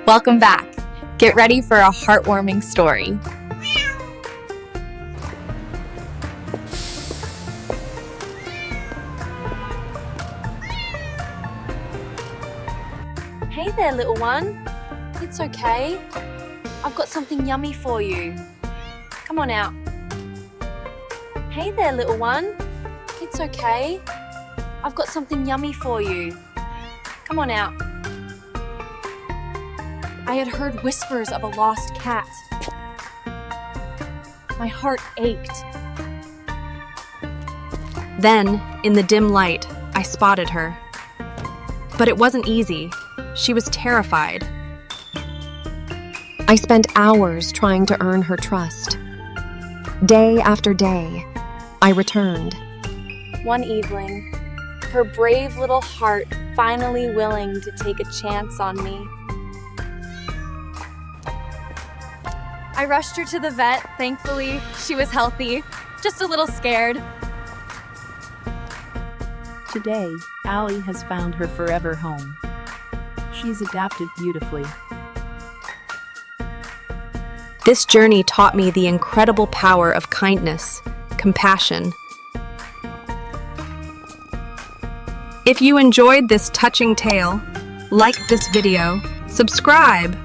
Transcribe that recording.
Welcome back. Get ready for a heartwarming story. Hey there, little one. It's okay. I've got something yummy for you. Come on out. Hey there, little one. It's okay. I've got something yummy for you. Come on out. I had heard whispers of a lost cat. My heart ached. Then, in the dim light, I spotted her. But it wasn't easy. She was terrified. I spent hours trying to earn her trust. Day after day, I returned. One evening, her brave little heart finally willing to take a chance on me. I rushed her to the vet. Thankfully, she was healthy, just a little scared. Today, Allie has found her forever home. She's adapted beautifully. This journey taught me the incredible power of kindness, compassion. If you enjoyed this touching tale, like this video, subscribe,